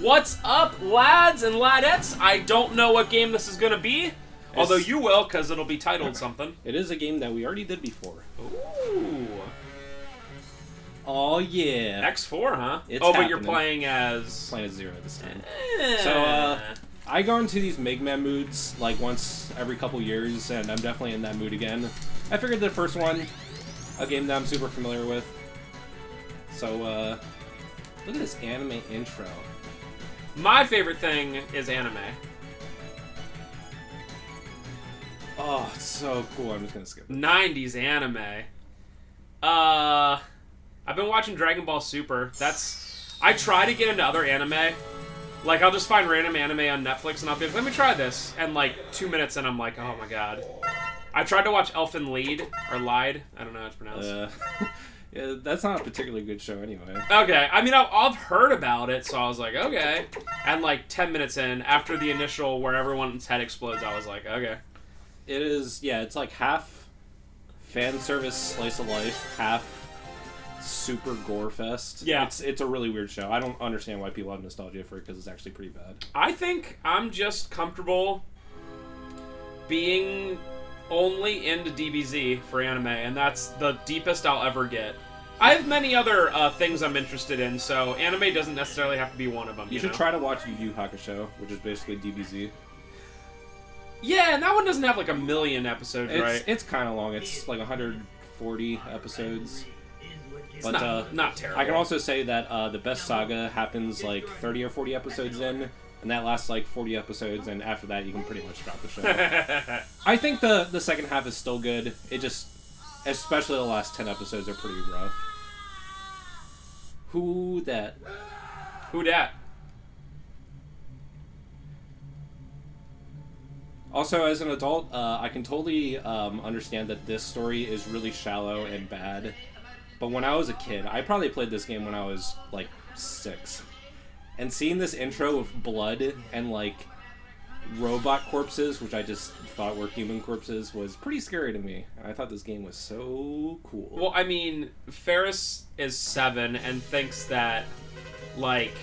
What's up, lads and ladettes? I don't know what game this is going to be, although you will, because it'll be titled something. It is a game that we already did before. Ooh. Oh, yeah. X4, huh? It's but happening. you're playing as... Playing as Zero this time. So, I go into these Mega Man moods, like, once every couple years, and I'm definitely in that mood again. I figured the first one, a game that I'm super familiar with. So, look at this anime intro. My favorite thing is anime. Oh, it's so cool. I'm just gonna skip it. 90s anime. I've been watching Dragon Ball Super. I try to get into other anime. Like, I'll just find random anime on Netflix and I'll be like, let me try this. And like 2 minutes in, I'm like, oh my god. I tried to watch Elfen Lied, or Lied. I don't know how it's pronounced. Yeah, that's not a particularly good show anyway. Okay, I mean, I've heard about it, so I was like, okay. And like 10 minutes in, after the initial where everyone's head explodes, I was like, okay. It is, yeah, it's like half fan service slice of life, half super gore fest. Yeah. It's a really weird show. I don't understand why people have nostalgia for it, because it's actually pretty bad. I think I'm just comfortable being only into DBZ for anime, and that's the deepest I'll ever get. I have many other things I'm interested in, so anime doesn't necessarily have to be one of them. You should try to watch Yu Yu Hakusho, which is basically DBZ. Yeah, and that one doesn't have like 1 million episodes, right? It's kind of long. It's like 140 episodes. It's not terrible. I can also say that the best saga happens like 30 or 40 episodes in, and that lasts like 40 episodes, and after that you can pretty much drop the show. I think the second half is still good. It just, especially the last 10 episodes, are pretty rough. Who dat? Who dat? Also, as an adult, I can totally understand that this story is really shallow and bad. But when I was a kid, I probably played this game when I was like 6. And seeing this intro of blood and like robot corpses, which I just thought were human corpses, was pretty scary to me. And I thought this game was so cool. Well, I mean, Ferris is 7 and thinks that like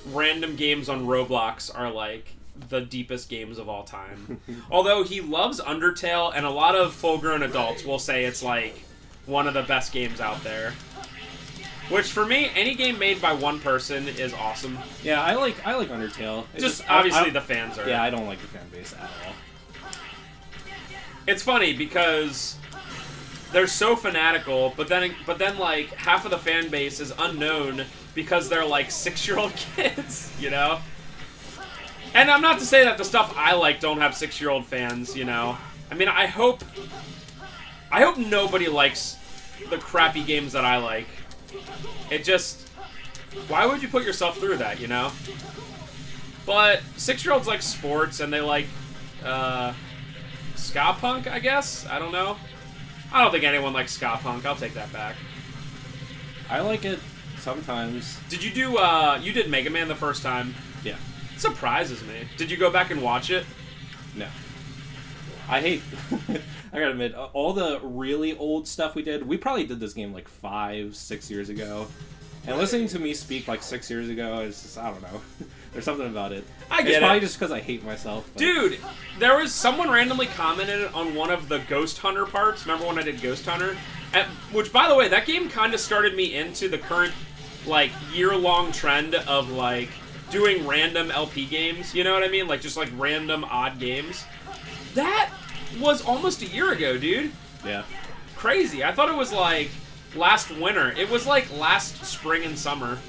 random games on Roblox are like the deepest games of all time. Although he loves Undertale, and a lot of full-grown adults will say it's like one of the best games out there. Which, for me, any game made by one person is awesome. Yeah, I like Undertale. It's just obviously the fans are... Yeah, I don't like the fan base at all. It's funny because they're so fanatical, but then like half of the fan base is unknown because they're like 6-year-old kids, you know? And I'm not to say that the stuff I like don't have 6-year-old fans, you know? I mean, I hope nobody likes the crappy games that I like. It just... Why would you put yourself through that, you know? But 6-year-olds like sports, and they like, ska punk, I guess? I don't know. I don't think anyone likes ska punk. I'll take that back. I like it sometimes. Did you do, you did Mega Man the first time? Yeah. It surprises me. Did you go back and watch it? No. I hate... I gotta admit, all the really old stuff we did, we probably did this game like 5-6 years ago. And listening to me speak like 6 years ago is just, I don't know. There's something about it. It's probably just because I hate myself. But... Dude, there was someone randomly commented on one of the Ghost Hunter parts. Remember when I did Ghost Hunter? Which, by the way, that game kind of started me into the current, like, year-long trend of, like, doing random LP games. You know what I mean? Like, just, like, random odd games. That was almost a year ago, dude. Yeah. Crazy. I thought it was, like, last winter. It was, like, last spring and summer.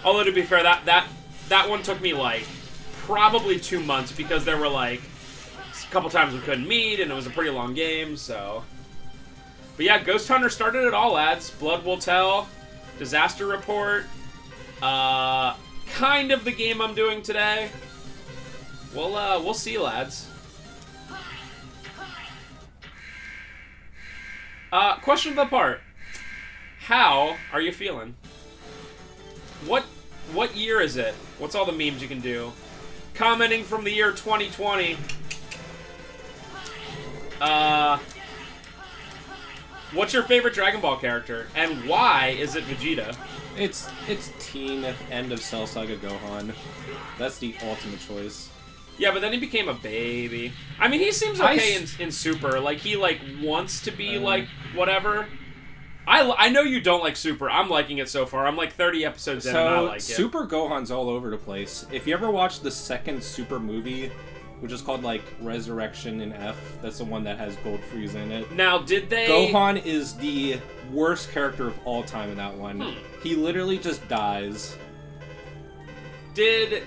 Although, to be fair, that one took me, like, probably 2 months because there were, like, a couple times we couldn't meet, and it was a pretty long game, so... But yeah, Ghost Hunter started it all, lads. Blood Will Tell, Disaster Report, kind of the game I'm doing today. We'll see, lads. Question of the part. How are you feeling? What year is it? What's all the memes you can do? Commenting from the year 2020. What's your favorite Dragon Ball character, and why is it Vegeta? It's teen end of Cell Saga Gohan. That's the ultimate choice. Yeah, but then he became a baby. I mean, he seems okay in Super. Like, he, like, wants to be, like, whatever. I know you don't like Super. I'm liking it so far. I'm, like, 30 episodes in and I like it. Super Gohan's all over the place. If you ever watched the second Super movie, which is called, like, Resurrection in F, that's the one that has Gold Frieza in it. Now, did they... Gohan is the worst character of all time in that one. He literally just dies. Did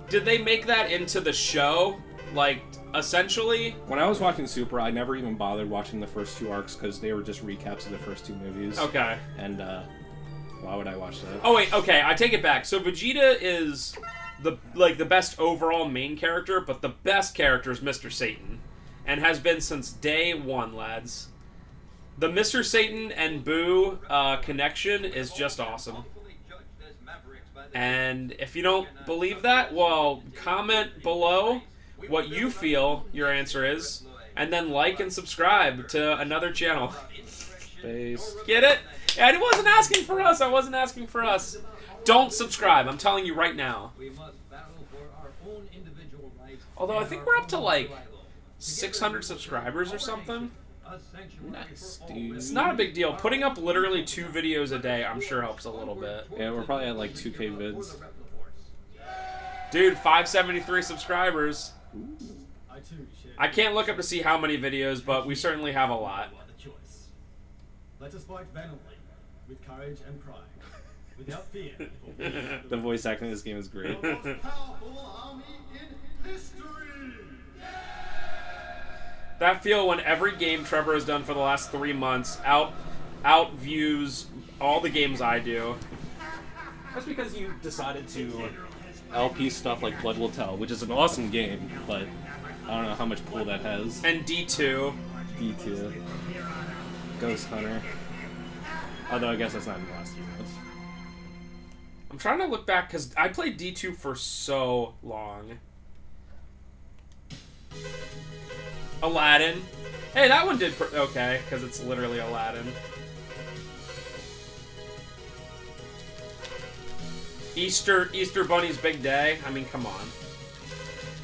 they make that into the show? Like, essentially? When I was watching Super, I never even bothered watching the first 2 arcs because they were just recaps of the first 2 movies. Okay. And, why would I watch that? Oh, wait, okay, I take it back. So Vegeta is the best overall main character, but the best character is Mr. Satan. And has been since day 1, lads. The Mr. Satan and Boo connection is just awesome. And if you don't believe that, well, comment below what you feel your answer is, and then like and subscribe to another channel. Space. Get it? And it wasn't asking for us. I wasn't asking for us. Don't subscribe. I'm telling you right now. Although I think we're up to like 600 subscribers or something. Nice, dude. It's not a big deal. Putting up literally 2 videos a day, I'm sure helps a little bit. Yeah, we're probably at like 2K vids. Dude, 573 subscribers. I can't look up to see how many videos, but we certainly have a lot. Let us fight valiantly, with courage and pride, without fear. The voice acting in this game is great. The most powerful army in history! That feel when every game Trevor has done for the last 3 months outviews all the games I do. That's because you decided to LP stuff like Blood Will Tell, which is an awesome game, but I don't know how much pull that has. And D2. D2. Ghost Hunter. Although I guess that's not in the last few months. I'm trying to look back, because I played D2 for so long. Aladdin. Hey, that one did okay, because it's literally Aladdin. Easter Bunny's Big Day. I mean, come on.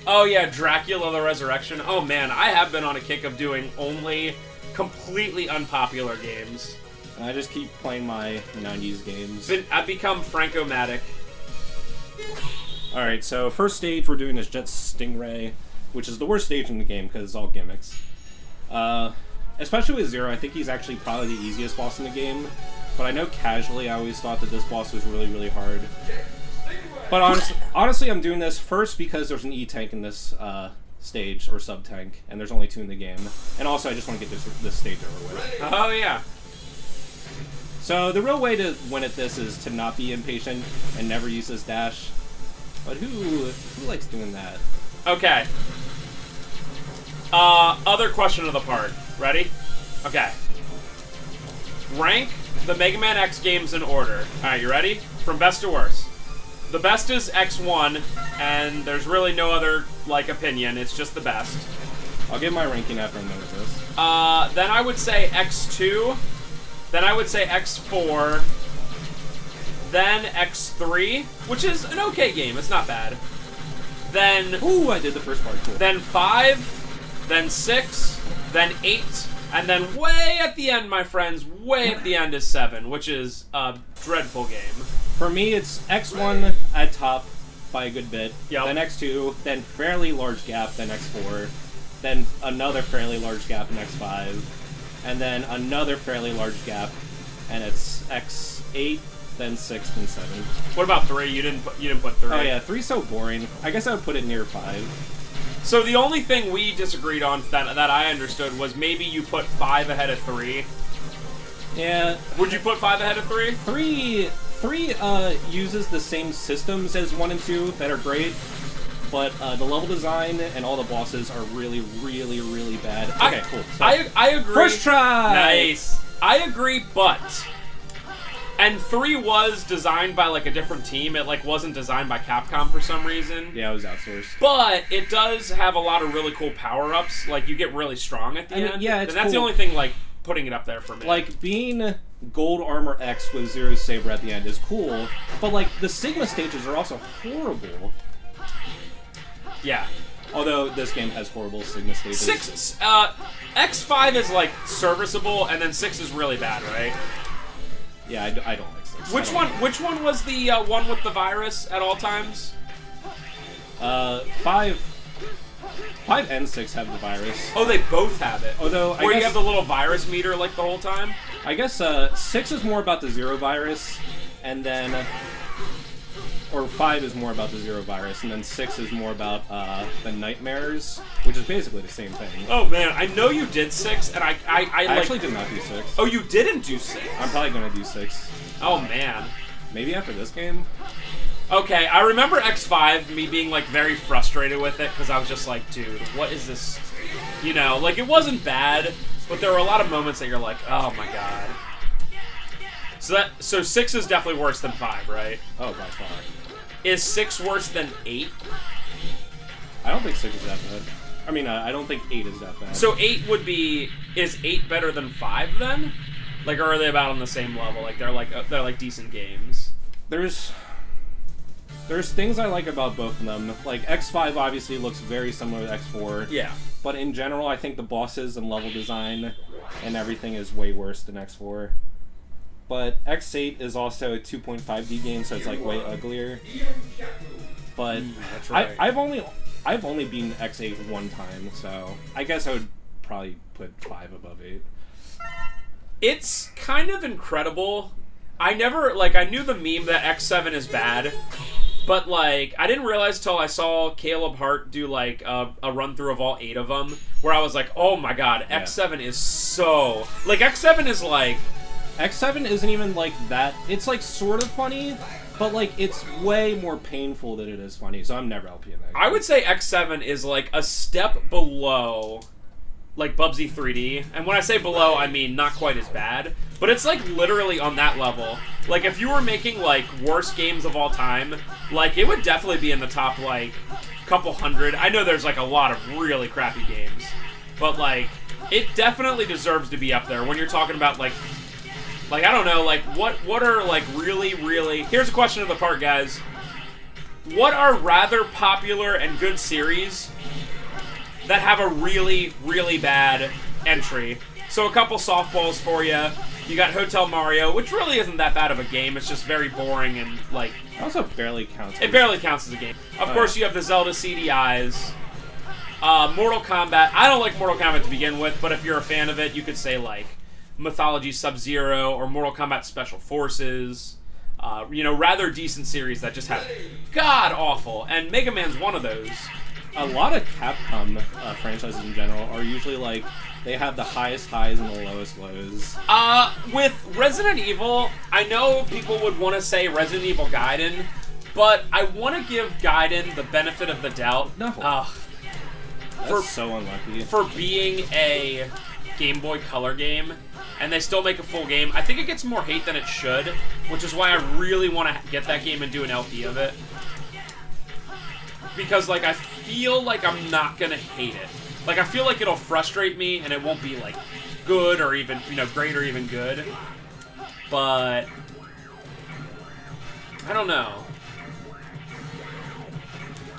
Oh yeah, Dracula the Resurrection. Oh man, I have been on a kick of doing only completely unpopular games. And I just keep playing my 90s games. I've become Franco-matic. Alright, so first stage we're doing is Jet Stingray, which is the worst stage in the game because it's all gimmicks. Especially with Zero, I think he's actually probably the easiest boss in the game. But I know casually I always thought that this boss was really, really hard. But honestly, I'm doing this first because there's an E-tank in this stage, or sub-tank, and there's only 2 in the game. And also, I just want to get this stage over with. Oh, yeah. So, the real way to win at this is to not be impatient and never use this dash. But who likes doing that? Okay. Other question of the part. Ready? Okay. Rank the Mega Man X games in order. Alright, you ready? From best to worst. The best is X1, and there's really no other, like, opinion. It's just the best. I'll give my ranking after I'm done with this. Then I would say X2. Then I would say X4. Then X3, which is an okay game. It's not bad. Then... Ooh, I did the first part. Cool. Then 5. Then 6. Then 8. And then way at the end, my friends, way at the end is 7, which is a dreadful game. For me, it's X1 at top by a good bit, Yep. then X2, then fairly large gap, then X4, then another fairly large gap in X5, and then another fairly large gap, and it's X8, then 6, then 7. What about 3? You didn't put 3. Oh yeah, 3's so boring. I guess I would put it near 5. So the only thing we disagreed on that I understood was maybe you put 5 ahead of 3. Yeah. Would you put 5 ahead of 3? 3 uses the same systems as 1 and 2 that are great, but the level design and all the bosses are really, really, really bad. Okay, cool. So, I agree. first try! Nice. I agree, but... And 3 was designed by, like, a different team. It, like, wasn't designed by Capcom for some reason. Yeah, it was outsourced. But it does have a lot of really cool power-ups. Like, you get really strong at the end. Yeah, it's and that's cool. the only thing, like, putting it up there for me. Like, being Gold Armor X with Zero Saber at the end is cool, but, like, the Sigma stages are also horrible. Yeah. Although this game has horrible Sigma stages. X5 is, like, serviceable, and then 6 is really bad, right? Yeah, I don't like 6. Which one was the one with the virus at all times? 5 and 6 have the virus. Oh, they both have it. Although, Where you have the little virus meter, like, the whole time? I guess 6 is more about the Zero virus, and then... Or 5 is more about the Zero virus, and then 6 is more about the Nightmares, which is basically the same thing. Oh, man, I know you did 6, and I actually did not do 6. Oh, you didn't do 6? I'm probably going to do 6. Oh, man. Maybe after this game? Okay, I remember X5, me being, like, very frustrated with it, because I was just like, dude, what is this? You know, like, it wasn't bad, but there were a lot of moments that you're like, oh my god. So 6 is definitely worse than 5, right? Oh, by far. Is 6 worse than 8? I don't think 6 is that bad. I mean, I don't think 8 is that bad. So 8 would be... Is 8 better than 5, then? Like, or are they about on the same level? Like, they're like decent games. There's things I like about both of them. Like, X5 obviously looks very similar to X4. Yeah. But in general, I think the bosses and level design and everything is way worse than X4. But X8 is also a 2.5D game, so it's like way uglier. But that's right. I've only beaten X8 one time, so I guess I would probably put 5 above 8. It's kind of incredible. I knew the meme that X7 is bad, but, like, I didn't realize till I saw Caleb Hart do, like, a run-through of all 8 of them, where I was like, oh my god, yeah. X7 is so... Like, X7 is, like... X7 isn't even, like, that... It's, like, sort of funny, but, like, it's way more painful than it is funny, so I'm never LPing that game. I would say X7 is, like, a step below... like Bubsy 3D, and when I say below, I mean not quite as bad, but it's like literally on that level. Like if you were making like worst games of all time, like it would definitely be in the top like couple hundred. I know there's like a lot of really crappy games, but like it definitely deserves to be up there when you're talking about like I don't know, like what are like really here's a question of the part, guys. What are rather popular and good series that have a really, really bad entry? So a couple softballs for you. You got Hotel Mario, which really isn't that bad of a game. It's just very boring and, like... It also barely counts. It barely counts as a game. Of course, you have the Zelda CDIs. Mortal Kombat. I don't like Mortal Kombat to begin with, but if you're a fan of it, you could say, like, Mythology Sub-Zero or Mortal Kombat Special Forces. You know, rather decent series that just have god-awful. And Mega Man's one of those. A lot of Capcom franchises in general are usually like they have the highest highs and the lowest lows. With Resident Evil, I know people would want to say Resident Evil Gaiden, but I want to give Gaiden the benefit of the doubt. No. That's so unlucky. For being a Game Boy Color game, and they still make a full game. I think it gets more hate than it should, which is why I really want to get that game and do an LP of it. Because, like, I feel like I'm not gonna hate it. Like, I feel like it'll frustrate me, and it won't be, like, good or even, you know, great or even good. But... I don't know.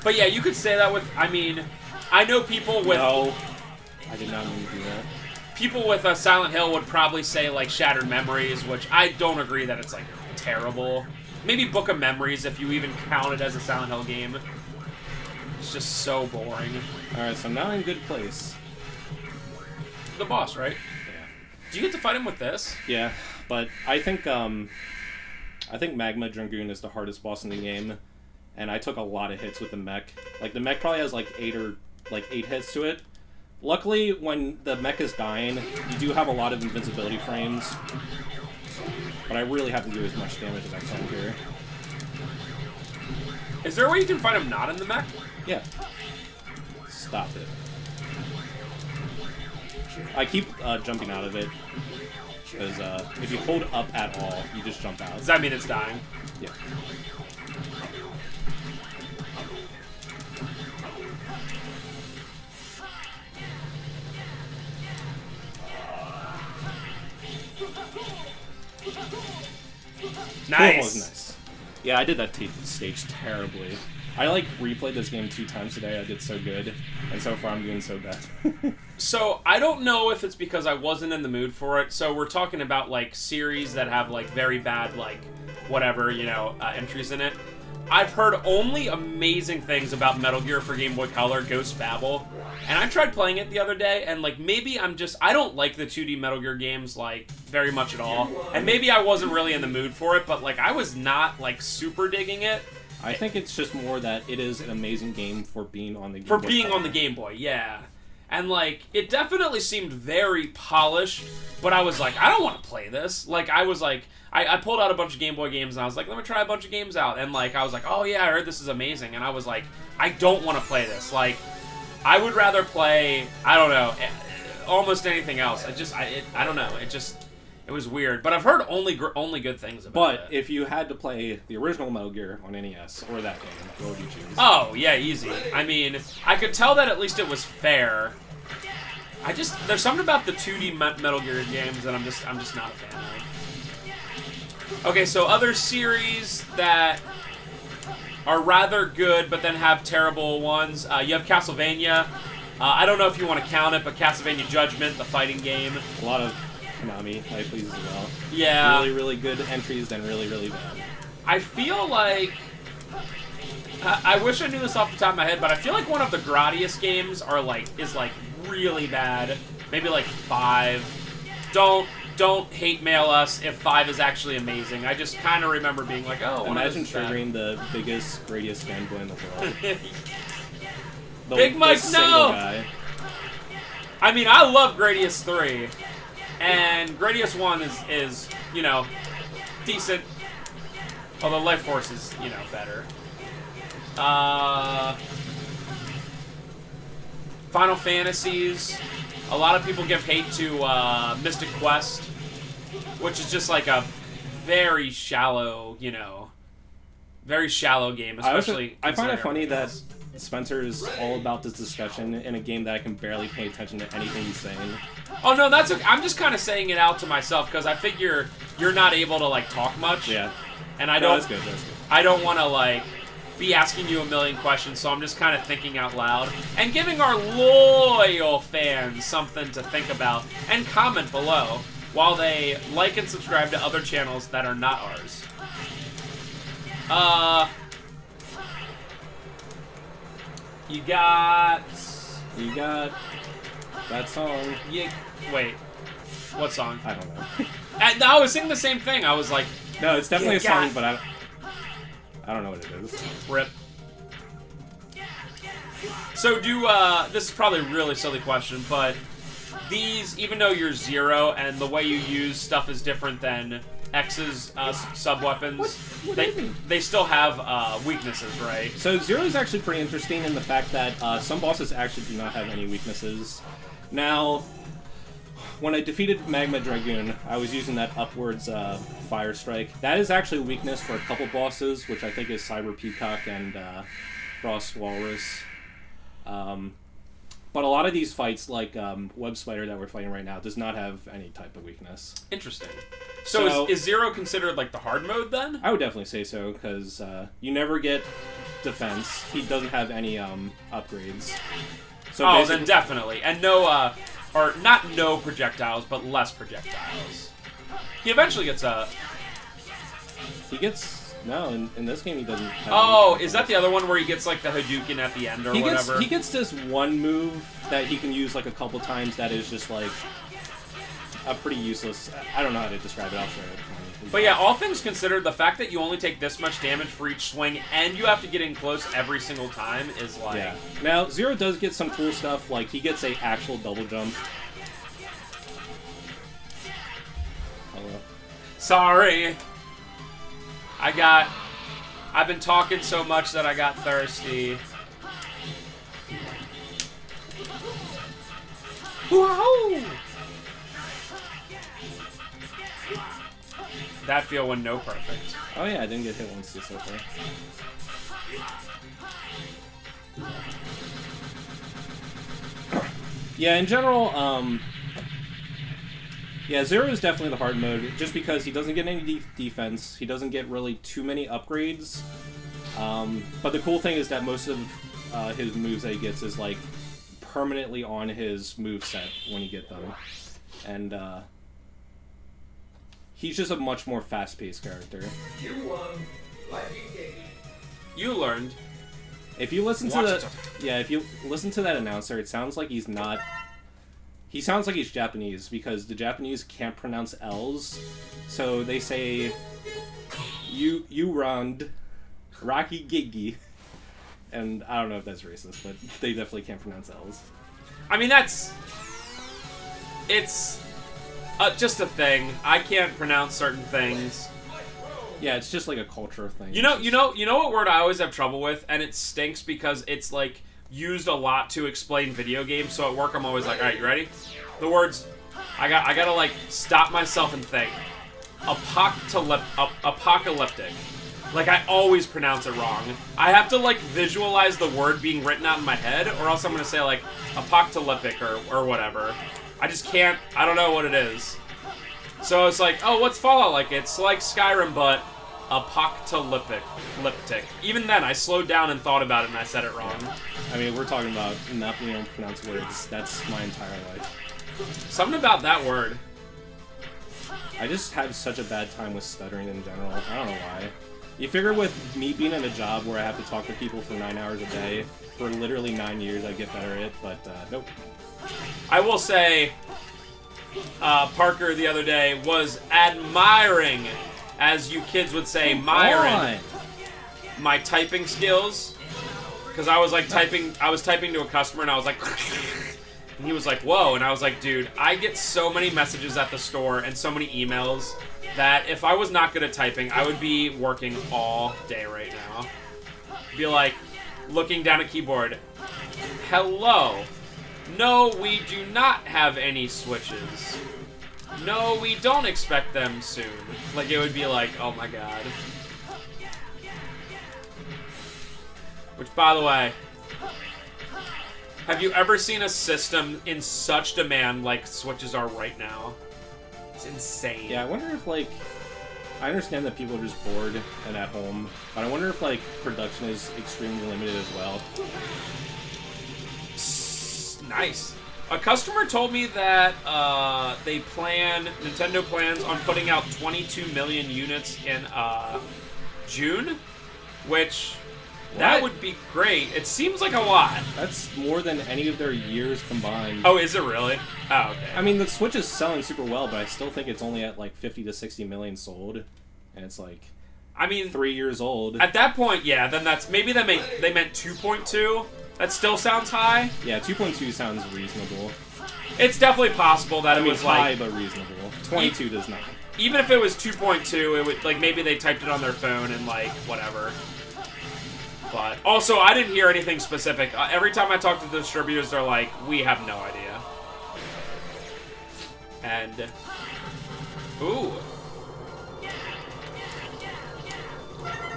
But yeah, you could say that with, I mean, I know people with... No, I did not mean to do that. People with Silent Hill would probably say, like, Shattered Memories, which I don't agree that it's, like, terrible. Maybe Book of Memories, if you even count it as a Silent Hill game. It's just so boring. Alright, so now I'm in good place. The boss, right? Yeah. Do you get to fight him with this? Yeah, but I think Magma Dragoon is the hardest boss in the game, and I took a lot of hits with the mech. Like, the mech probably has like 8 hits to it. Luckily, when the mech is dying, you do have a lot of invincibility frames, but I really have to do as much damage as I can here. Is there a way you can fight him not in the mech? Yeah. Stop it. I keep jumping out of it, because if you hold up at all, you just jump out. Does that mean it's dying? Yeah. Nice. was nice. Yeah, I did that stage terribly. I like replayed this game 2 times today. I did so good, and so far I'm doing so bad. So I don't know if it's because I wasn't in the mood for it. So we're talking about like series that have like very bad like whatever entries in it. I've heard only amazing things about Metal Gear for Game Boy Color, Ghost Babel, and I tried playing it the other day, and like maybe I don't like the 2D Metal Gear games like very much at all, and maybe I wasn't really in the mood for it, but like I was not like super digging it. I think it's just more that it is an amazing game for being on the Game For Boy being Color. on the Game Boy, yeah. And, like, it definitely seemed very polished, but I was like, I don't want to play this. Like, I was like, I pulled out a bunch of Game Boy games, and I was like, let me try a bunch of games out. And, like, I was like, oh, yeah, I heard this is amazing. And I was like, I don't want to play this. Like, I would rather play, I don't know, almost anything else. I don't know. It was weird. But I've heard only good things about it. But if you had to play the original Metal Gear on NES or that game, what would you choose? Oh, yeah, easy. I mean, I could tell that at least it was fair. There's something about the 2D Metal Gear games that I'm just not a fan of. Okay, so other series that are rather good but then have terrible ones. You have Castlevania. I don't know if you want to count it, but Castlevania Judgment, the fighting game. A lot of Konami IPs as well. Yeah. Really, really good entries, then really, really bad. I feel like... I wish I knew this off the top of my head, but I feel like one of the Gradius games is really bad. Maybe like 5. Don't hate mail us if 5 is actually amazing. I just kind of remember being like, oh, imagine triggering the biggest Gradius fanboy in the world. Big Mike, no! Guy. I mean, I love Gradius 3, and Gradius 1 is decent. Although Life Force is, better. Final Fantasies. A lot of people give hate to Mystic Quest, which is just like a very shallow, very shallow game, especially... I find it funny that Spencer is all about this discussion in a game that I can barely pay attention to anything he's saying. Oh, no, that's okay. I'm just kind of saying it out to myself, because I figure you're not able to, talk much. Yeah. And I don't... That's good. I don't want to, be asking you a million questions, so I'm just kind of thinking out loud and giving our loyal fans something to think about and comment below while they like and subscribe to other channels that are not ours. You got that song. Wait, what song? I don't know. I was singing the same thing. I was like, no, it's definitely a song, but I don't know what it is. Rip. So this is probably a really silly question, but these, even though you're Zero and the way you use stuff is different than X's sub-weapons, they still have weaknesses, right? So Zero is actually pretty interesting in the fact that some bosses actually do not have any weaknesses. Now, when I defeated Magma Dragoon, I was using that upwards fire strike. That is actually a weakness for a couple bosses, which I think is Cyber Peacock and Frost Walrus. But a lot of these fights, like Web Spider that we're fighting right now, does not have any type of weakness. Interesting. So is Zero considered the hard mode then? I would definitely say so, because you never get defense. He doesn't have any upgrades. So then definitely. And no, or not no projectiles, but less projectiles. He eventually gets a... No, in this game he doesn't have Oh, is that the other one where he gets, the Hadouken at the end or whatever? He gets this one move that he can use, a couple times that is just, a pretty useless... I don't know how to describe it, I'll show it. But yeah, all things considered, the fact that you only take this much damage for each swing and you have to get in close every single time is, Yeah. Now, Zero does get some cool stuff, he gets a actual double jump. Hello. Sorry. I've been talking so much that I got thirsty. Woohoo! That feel when no perfect. Oh yeah, I didn't get hit once so far. Yeah, in general, Yeah, Zero is definitely the hard mode, just because he doesn't get any defense, he doesn't get really too many upgrades. But the cool thing is that most of his moves that he gets is like permanently on his moveset when you get them. And he's just a much more fast-paced character. You learned. If you listen to if you listen to that announcer, it sounds like he's not. He sounds like he's Japanese because the Japanese can't pronounce L's, so they say you run, Rocky Gigi, and I don't know if that's racist, but they definitely can't pronounce L's. I mean, it's just a thing. I can't pronounce certain things. Yeah, it's just like a culture thing. You know what word I always have trouble with, and it stinks because it's like used a lot to explain video games. So at work, I'm always like, all right, you ready? The words, I gotta like stop myself and think. Apocalyptic. Like I always pronounce it wrong. I have to like visualize the word being written out in my head, or else I'm gonna say like apocalyptic or whatever. I just can't. I don't know what it is. So it's like, oh, what's Fallout like? It's like Skyrim, but apocalyptic. Even then, I slowed down and thought about it, and I said it wrong. I mean, we're talking about not being able to pronounce words. That's my entire life. Something about that word. I just have such a bad time with stuttering in general. I don't know why. You figure with me being in a job where I have to talk to people for 9 hours a day, for literally 9 years, I'd get better at it, but nope. I will say, Parker the other day was admiring, as you kids would say, admiring my typing skills. Because I was like typing to a customer and I was like, and he was like, whoa. And I was like, dude, I get so many messages at the store and so many emails that if I was not good at typing, I would be working all day right now. Be like, looking down a keyboard, hello. No, we do not have any switches. No, we don't expect them soon. Like, it would be like, oh my god. Which, by the way, have you ever seen a system in such demand like switches are right now? It's insane. Yeah, I wonder if, like, I understand that people are just bored and at home, but I wonder if, like, production is extremely limited as well. Nice. A customer told me that Nintendo plans on putting out 22 million units in June, which that would be great. It seems like a lot. That's more than any of their years combined. Oh, is it really? Oh, okay. I mean, the Switch is selling super well, but I still think it's only at like 50 to 60 million sold, and it's like, I mean, 3 years old. At that point, yeah, then that's maybe they meant 2.2. That still sounds high. Yeah, 2.2 sounds reasonable. It's definitely possible that it was high, like but reasonable. 22 does not. Even if it was 2.2, it would like maybe they typed it on their phone and like whatever. But also, I didn't hear anything specific. Every time I talk to the distributors, they're like, "We have no idea." And ooh,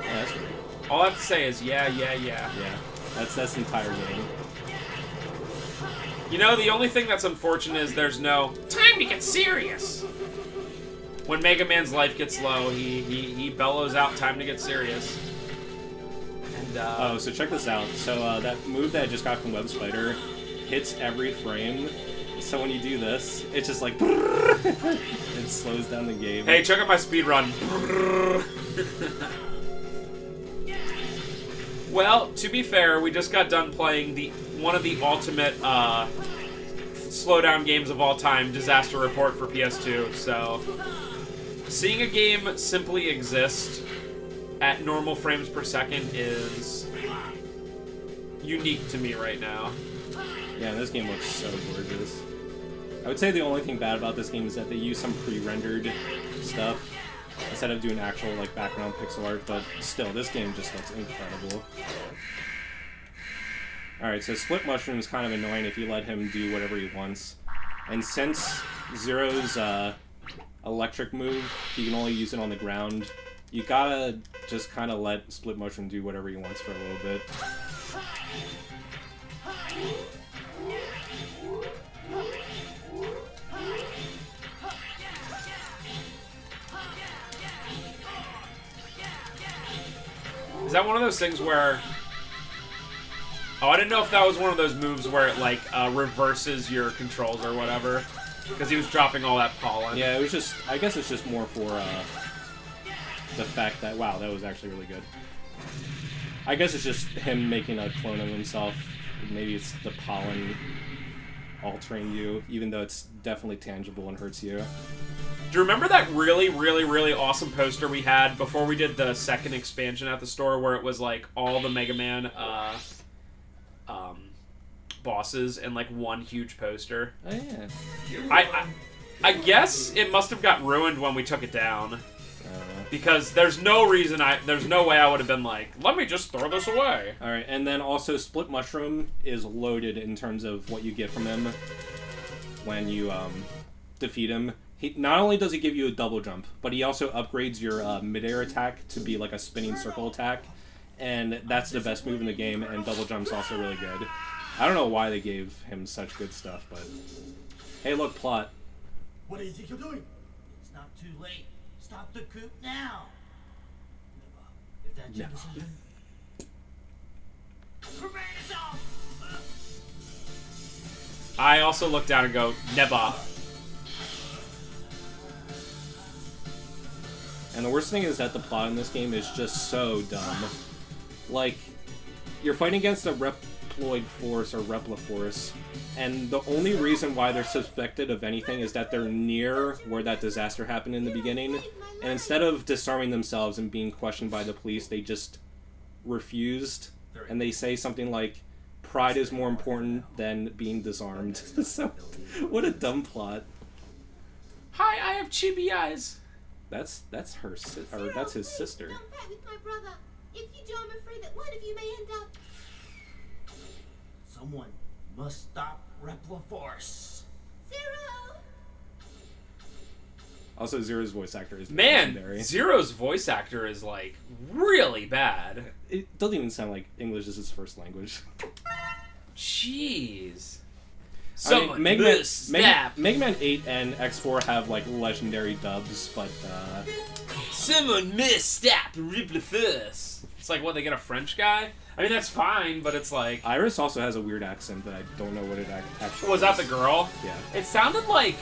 Yeah, that's good. all I have to say is yeah. Yeah, that's the entire game. You know, the only thing that's unfortunate is there's no time to get serious. When Mega Man's life gets low, he bellows out time to get serious. And Oh, so check this out. So that move that I just got from Web Spider hits every frame. So when you do this, it's just like it slows down the game. hey, check out my speed run. Well, to be fair, we just got done playing one of the ultimate slowdown games of all time, Disaster Report for PS2, so seeing a game simply exist at normal frames per second is unique to me right now. Yeah, this game looks so gorgeous. I would say the only thing bad about this game is that they use some pre-rendered stuff instead of doing actual like background pixel art, but still, this game just looks incredible. Alright, so Split Mushroom is kind of annoying if you let him do whatever he wants. And since Zero's electric move, he can only use it on the ground, you gotta just kind of let Split Mushroom do whatever he wants for a little bit. that one of those things where... Oh, I didn't know if that was one of those moves where it, like, reverses your controls or whatever. Because he was dropping all that pollen. Yeah, it was just... I guess it's just more for, the fact that... Wow, that was actually really good. I guess it's just him making a clone of himself. Maybe it's the pollen altering you, even though it's definitely tangible and hurts you. Do you remember that really, really, really awesome poster we had before we did the second expansion at the store where it was, like, all the Mega Man, bosses in, like, one huge poster? Oh, yeah. I guess it must have got ruined when we took it down. Because there's no reason there's no way I would have been like, let me just throw this away. Alright, and then also Split Mushroom is loaded in terms of what you get from him when you defeat him. Not only does he give you a double jump, but he also upgrades your mid-air attack to be like a spinning circle attack. And that's the best move in the game, and double jump's also really good. I don't know why they gave him such good stuff, but... Hey, look, plot. What do you think you're doing? It's not too late. Stop the coup now. If that's your decision, prepare yourself. I also look down and go, Neba. And the worst thing is that the plot in this game is just so dumb. Like, you're fighting against a Reploid force or Repla force, and the only reason why they're suspected of anything is that they're near where that disaster happened in the beginning, and instead of disarming themselves and being questioned by the police, they just refused, and they say something like, pride is more important than being disarmed. So, what a dumb plot. Hi, I have chibi eyes. That's her, or that's his sister. Don't fight with my brother. If you do, I'm afraid that one of you may end up... someone must stop Repla Force. Zero! Also, Zero's voice actor is Man, legendary. Zero's voice actor is, like, really bad. It doesn't even sound like English is his first language. Jeez. I mean, Mega snap. Man 8 and X4 have, like, legendary dubs, but, Someone misstep Repla Force. It's like, what, they get a French guy? I mean, that's fine, but it's like... Iris also has a weird accent that I don't know what it actually Was that the girl? Yeah. It sounded like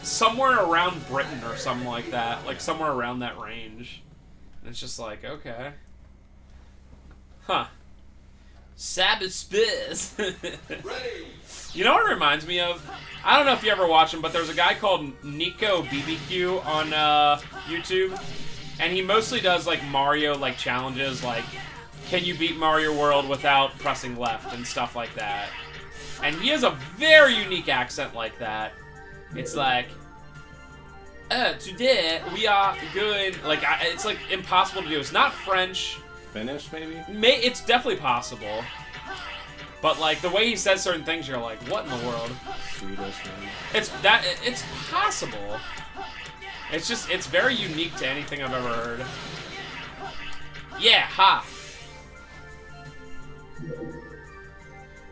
somewhere around Britain or something like that. Like, somewhere around that range. And it's just like, okay. Huh. Sabbath Spiz. You know what it reminds me of? I don't know if you ever watch him, but there's a guy called Nico BBQ on YouTube. And he mostly does, like, Mario, like, challenges, like, can you beat Mario World without pressing left and stuff like that. And he has a very unique accent like that. It's like, today we are going, like, it's, like, impossible to do. It's not French. Finnish, maybe? It's definitely possible. But, like, the way he says certain things, you're like, what in the world? Swedish, maybe. It's possible. It's just, it's very unique to anything I've ever heard. Yeah, ha!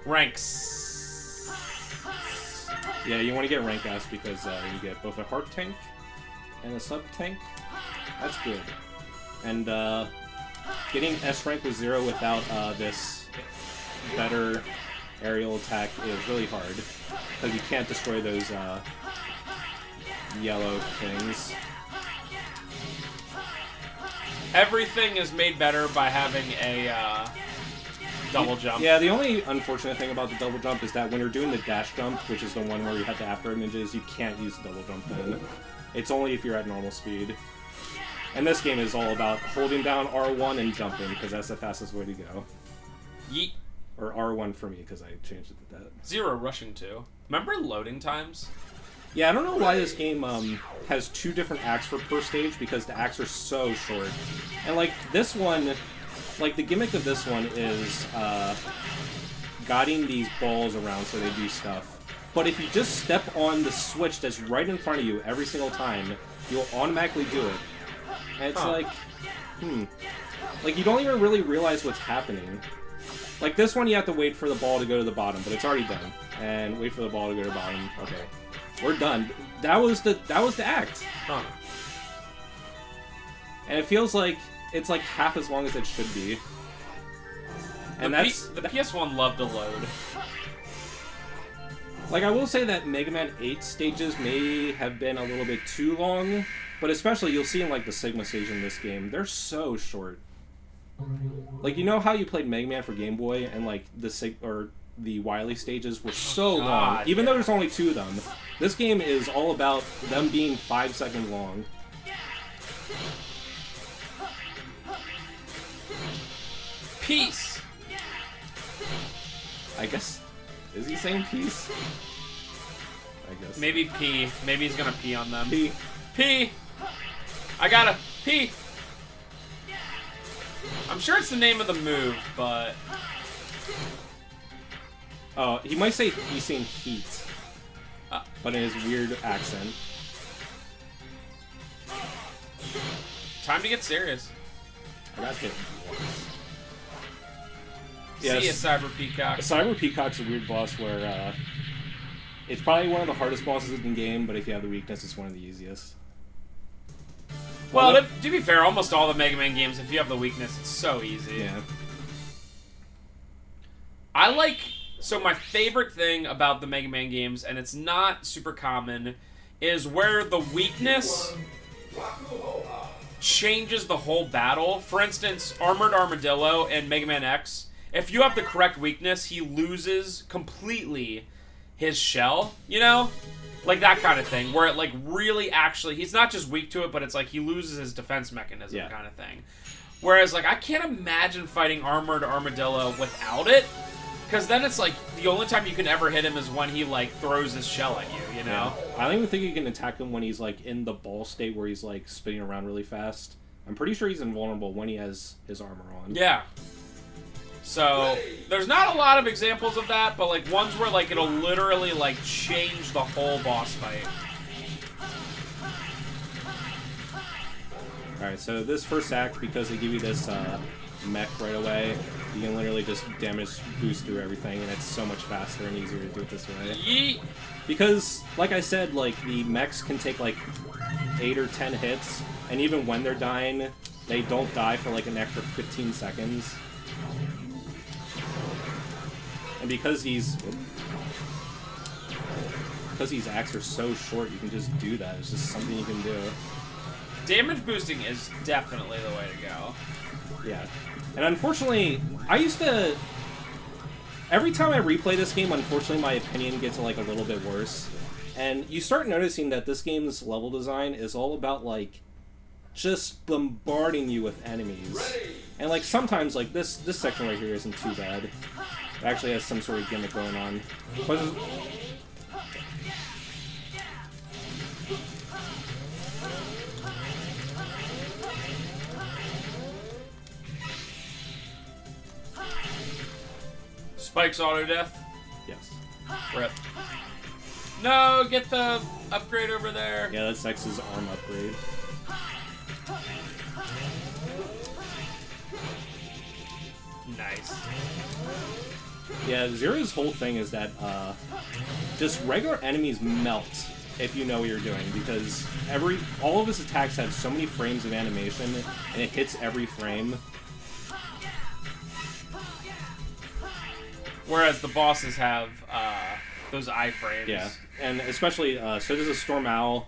Ranks. Yeah, you want to get rank S because you get both a heart tank and a sub tank. That's good. And getting S rank with 0 without this better aerial attack is really hard because you can't destroy those yellow things. Everything is made better by having a double jump. Yeah, the only unfortunate thing about the double jump is that when you're doing the dash jump, which is the one where you have the after images, you can't use the double jump then. It's only if you're at normal speed. And this game is all about holding down R1 and jumping, because that's the fastest way to go. Yeet. Or R1 for me, because I changed it to that. 0 rushing 2. Remember loading times? Yeah, I don't know why this game has 2 different acts per stage, because the acts are so short. And, like, this one, like, the gimmick of this one is guiding these balls around so they do stuff. But if you just step on the switch that's right in front of you every single time, you'll automatically do it. And it's like, like, you don't even really realize what's happening. Like, this one you have to wait for the ball to go to the bottom, but it's already done. And wait for the ball to go to the bottom. Okay. We're done. That was the act. Huh. And it feels like it's like half as long as it should be. And the that's the PS1 loved to load. Like, I will say that Mega Man 8 stages may have been a little bit too long, but especially you'll see in like the Sigma stage in this game, they're so short. Like, you know how you played Mega Man for Game Boy and like the Wily stages were so long, even though there's only 2 of them. This game is all about them being 5 seconds long. Peace. I guess, is he saying peace? I guess. Maybe pee. Maybe he's gonna pee on them. Pee. Pee. I gotta pee. I'm sure it's the name of the move, but Oh, he might say he's saying heat, but in his weird accent. time to get serious. I got hit once. See ya, CiB Peacock. CiB Peacock's a weird boss where it's probably one of the hardest bosses in the game, but if you have the weakness, it's one of the easiest. Well, to be fair, almost all the Mega Man games, if you have the weakness, it's so easy. Yeah. I like... So my favorite thing about the Mega Man games, and it's not super common, is where the weakness changes the whole battle. For instance, Armored Armadillo and Mega Man X, if you have the correct weakness, he loses completely his shell, you know? Like that kind of thing, where it like really actually, he's not just weak to it, but it's like he loses his defense mechanism kind of thing. Whereas like, I can't imagine fighting Armored Armadillo without it, because then it's like, the only time you can ever hit him is when he like throws his shell at you, you know? Yeah. I don't even think you can attack him when he's like in the ball state where he's like spinning around really fast. I'm pretty sure he's invulnerable when he has his armor on. Yeah. So, there's not a lot of examples of that, but like ones where like it'll literally like change the whole boss fight. Alright, so this first act, because they give you this mech right away, you can literally just damage boost through everything, and it's so much faster and easier to do it this way. Yeet! Because, like I said, like the mechs can take like 8 or 10 hits, and even when they're dying, they don't die for like an extra 15 seconds. And because these acts are so short, you can just do that. It's just something you can do. Damage boosting is definitely the way to go. Yeah. And unfortunately, I used to... Every time I replay this game, unfortunately, my opinion gets like a little bit worse. And you start noticing that this game's level design is all about like just bombarding you with enemies. And like sometimes like this section right here isn't too bad. It actually has some sort of gimmick going on. But Spike's auto death. yes. Rip. No, get the upgrade over there. Yeah, that's X's arm upgrade. Nice. Yeah, Zero's whole thing is that just regular enemies melt if you know what you're doing, because all of his attacks have so many frames of animation, and it hits every frame. Whereas the bosses have those iframes. Yeah, and especially, so there's a Storm Owl,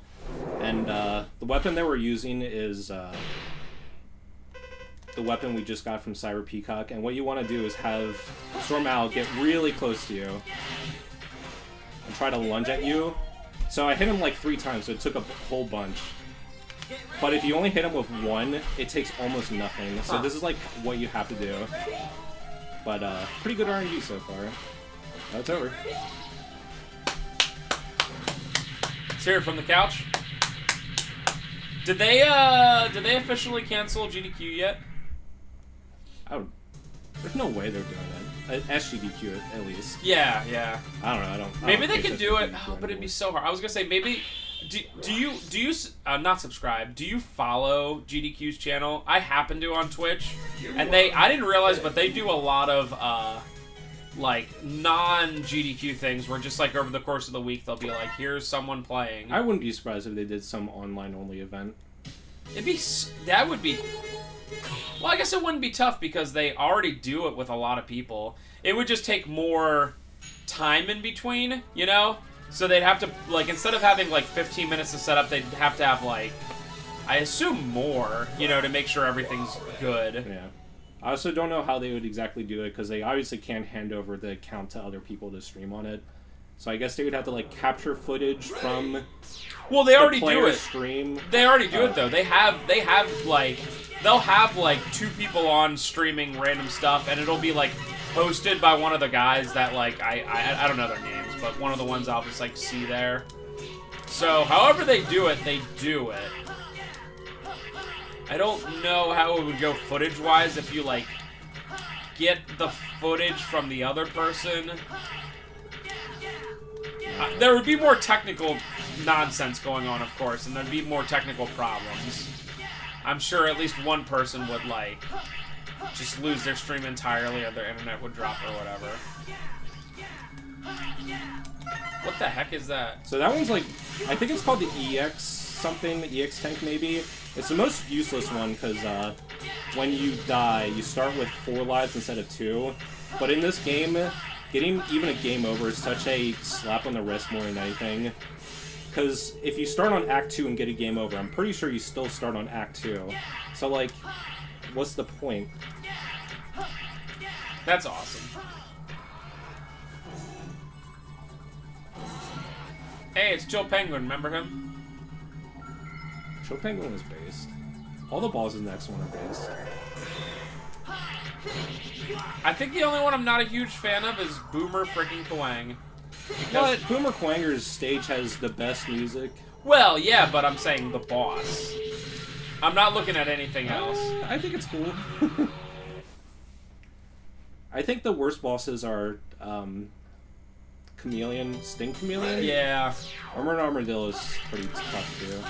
and the weapon that we're using is the weapon we just got from CiB Peacock, and what you want to do is have Storm Owl get really close to you and try to lunge at you. So I hit him like 3 times, so it took a whole bunch. But if you only hit him with 1, it takes almost nothing. So this is like what you have to do. But pretty good RNG so far. That's over. Let's hear it from the couch. Did they officially cancel GDQ yet? There's no way they're doing that. SGDQ at least. Yeah, yeah. I don't know. Maybe they can do it, but it'd be so hard. I was gonna say maybe. Do you not subscribe? Do you follow GDQ's channel? I happen to on Twitch, and I didn't realize, but they do a lot of like non-GDQ things where just like over the course of the week they'll be like, here's someone playing. I wouldn't be surprised if they did some online only event. That would be Well, I guess it wouldn't be tough because they already do it with a lot of people. It would just take more time in between, you know? So they'd have to, like, instead of having, like, 15 minutes to set up, they'd have to have, like, I assume more, you know, to make sure everything's good. Yeah. I also don't know how they would exactly do it, because they obviously can't hand over the account to other people to stream on it. So I guess they would have to, like, capture footage from well, they already the do it. Stream. They already do it, though. They have, like, they'll have, like, 2 people on streaming random stuff, and it'll be, like, hosted by one of the guys that, like, I don't know their names, but one of the ones I'll just, like, see there. So, however they do it, they do it. I don't know how it would go footage-wise if you, like, get the footage from the other person. There would be more technical nonsense going on, of course, and there'd be more technical problems. I'm sure at least one person would, like, just lose their stream entirely or their internet would drop or whatever. What the heck is that? So that one's like, I think it's called the EX something, the EX tank maybe. It's the most useless one because when you die, you start with 4 lives instead of 2. But in this game, getting even a game over is such a slap on the wrist more than anything. Because if you start on Act 2 and get a game over, I'm pretty sure you still start on Act 2. So, like, what's the point? That's awesome. Hey, it's Joe Penguin, remember him? Joe Penguin was based. All the balls in the next one are based. I think the only one I'm not a huge fan of is Boomer freaking Kwang. But Boomer Quanger's stage has the best music. Well, yeah, but I'm saying the boss. I'm not looking at anything else. I think it's cool. I think the worst bosses are Chameleon, Sting Chameleon? Yeah. Armored Armadillo is pretty tough too.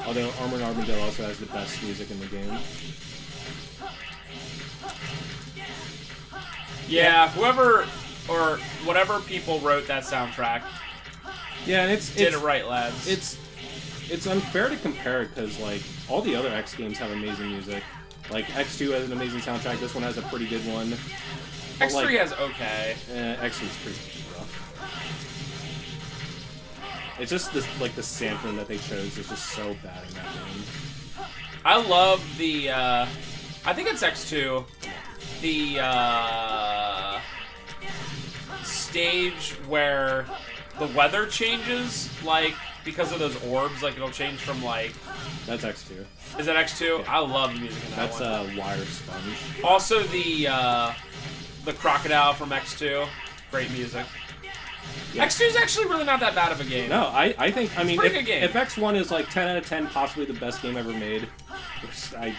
Although Armored Armadillo also has the best music in the game. Yeah, whoever or whatever people wrote that soundtrack. Yeah, and it's did it right, lads. It's unfair to compare it because like all the other X games have amazing music. Like X2 has an amazing soundtrack. This one has a pretty good one. But, X3 like, has okay. X3 is pretty rough. It's just this like the sampling that they chose is just so bad in that game. I love the. I think it's X2. The stage where the weather changes, like, because of those orbs, like, it'll change from, like... That's X2. Is that X2? Yeah. I love the music in that That's one. Wire Sponge. Also, the crocodile from X2. Great music. Yeah. X2 is actually really not that bad of a game. No, I think, I mean, pretty good game. If X1 is, like, 10 out of 10, possibly the best game ever made, which I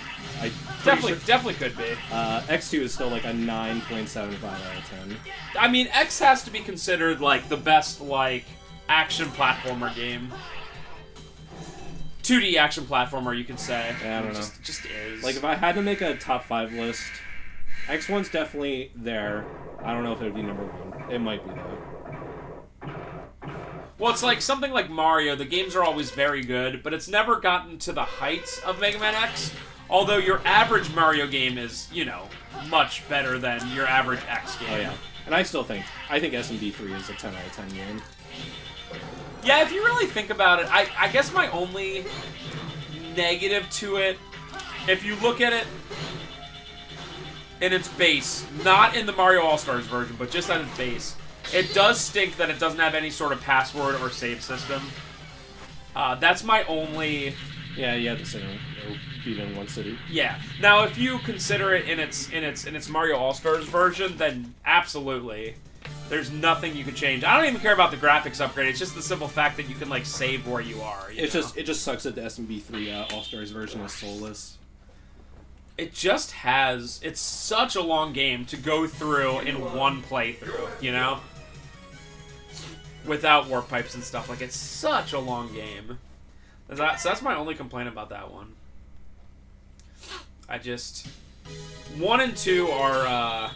Definitely could be. X2 is still, like, a 9.75 out of 10. I mean, X has to be considered, like, the best, like, action platformer game. 2D action platformer, you could say. Yeah, I don't know. Just is. Like, if I had to make a top 5 list, X1's definitely there. I don't know if it would be number 1. It might be, though. Well, it's like something like Mario. The games are always very good, but it's never gotten to the heights of Mega Man X. Although your average Mario game is, you know, much better than your average X game. Oh, yeah. And I think SMB3 is a 10 out of 10 game. Yeah, if you really think about it, I guess my only negative to it, if you look at it in its base, not in the Mario All-Stars version, but just on its base, it does stink that it doesn't have any sort of password or save system. That's my only... Yeah, you have to sit in beat in one city. Yeah. Now, if you consider it in its Mario All-Stars version, then absolutely, there's nothing you could change. I don't even care about the graphics upgrade. It's just the simple fact that you can like save where you are. You know? It just sucks that the SMB3 All-Stars version is soulless. It just has. It's such a long game to go through in one playthrough. You know, without warp pipes and stuff. Like it's such a long game. So that's my only complaint about that one. I just... 1 and 2 are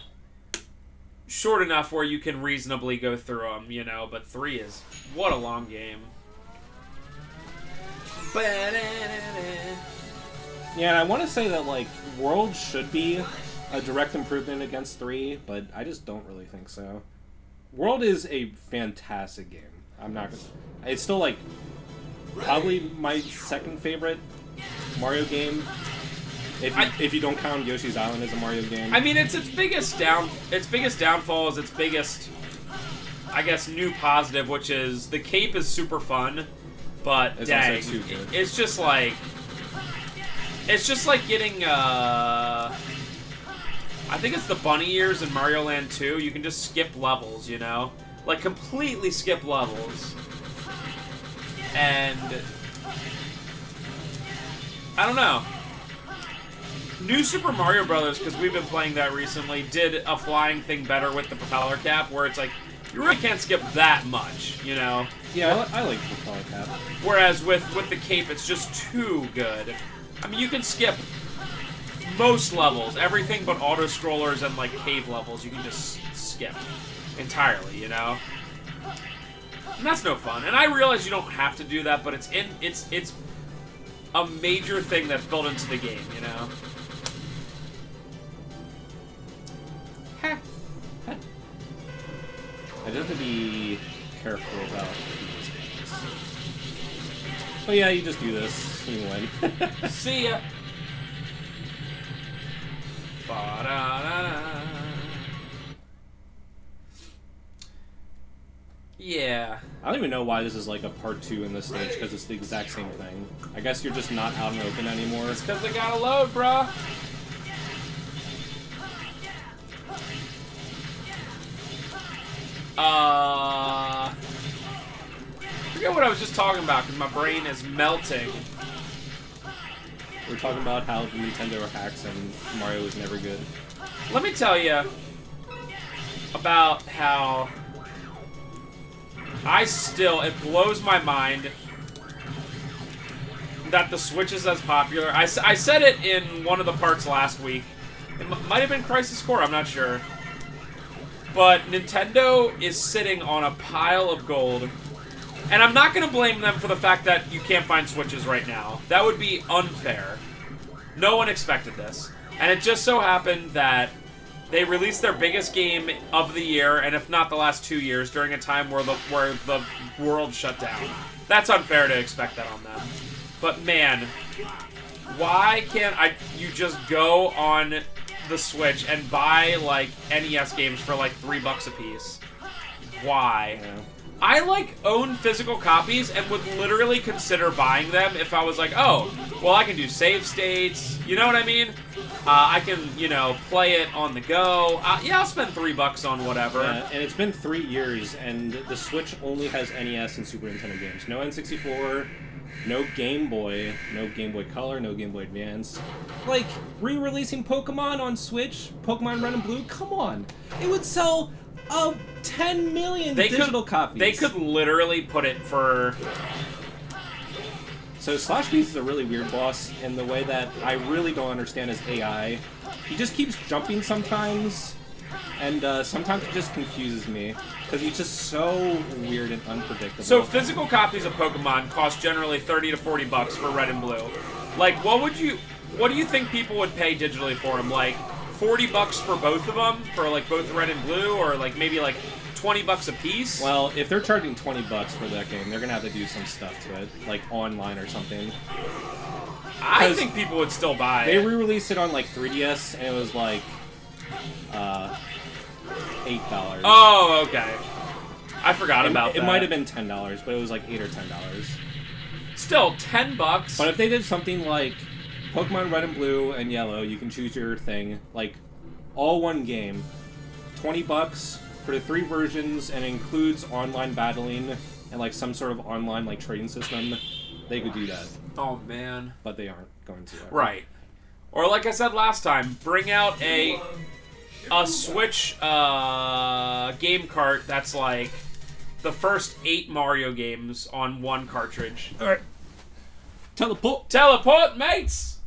short enough where you can reasonably go through them, you know, but 3 is... What a long game. Yeah, and I want to say that, like, World should be a direct improvement against 3, but I just don't really think so. World is a fantastic game. I'm not gonna... It's still, like, probably my second favorite Mario game. If you don't count Yoshi's Island as a Mario game. I mean, its biggest downfall is its biggest, I guess, new positive, which is the cape is super fun, but It's dang, also too good. it's just like getting I think it's the bunny ears in Mario Land 2. You can just skip levels, you know, like completely skip levels, and I don't know. New Super Mario Brothers, because we've been playing that recently, did a flying thing better with the propeller cap, where it's like, you really can't skip that much, you know? Yeah, I like the propeller cap. Whereas with the cape, it's just too good. I mean, you can skip most levels, everything but auto-scrollers and, like, cave levels, you can just skip entirely, you know? And that's no fun. And I realize you don't have to do that, but it's a major thing that's built into the game, you know? I just have to be careful about these games. But yeah, you just do this, you win. See ya! Ba-da-da-da. Yeah. I don't even know why this is like a part 2 in this stage, because it's the exact same thing. I guess you're just not out in the open anymore. It's because they gotta load, bruh. Forget what I was just talking about because my brain is melting. We're talking about how Nintendo hacks and Mario is never good. Let me tell you about how it blows my mind that the Switch is as popular. I said it in one of the parts last week. It might have been Crisis Core, I'm not sure. But Nintendo is sitting on a pile of gold. And I'm not going to blame them for the fact that you can't find Switches right now. That would be unfair. No one expected this. And it just so happened that they released their biggest game of the year, and if not the last 2 years, during a time where the world shut down. That's unfair to expect that on them. But man, why can't you just go on the Switch and buy, like, NES games for, like, $3 a piece? Why? Yeah. I, like, own physical copies and would literally consider buying them if I was like, oh, well, I can do save states, you know what I mean? I can, you know, play it on the go. Yeah, I'll spend $3 on whatever. Yeah, and it's been 3 years, and the Switch only has NES and Super Nintendo games. No N64, no Game Boy Color, no Game Boy Advance. Like, re-releasing Pokemon on Switch, Pokemon Red and Blue, come on. It would sell 10 million digital copies. They could literally put it for... So Slash Beast is a really weird boss in the way that I really don't understand his AI. He just keeps jumping sometimes, and sometimes it just confuses me, because he's just so weird and unpredictable. So physical copies of Pokemon cost generally $30 to $40 for Red and Blue. Like, what do you think people would pay digitally for them? Like, $40 for both of them, for like both Red and Blue, or like maybe like $20 a piece? Well, if they're charging $20 for that game, they're gonna have to do some stuff to it, like online or something. I think people would still buy They it. re-released it on like 3DS, and it was like $8. Oh, okay. I forgot about that. It might have been $10, but it was like $8 or $10. Still, $10. But if they did something like Pokemon Red and Blue and Yellow, you can choose your thing, like all one game, $20 for the 3 versions, and includes online battling and like some sort of online like trading system, they could do that. Oh man. But they aren't going to. Right. Or like I said last time, bring out a Switch game cart that's like the first 8 Mario games on one cartridge. Alright. Teleport! Teleport, mates!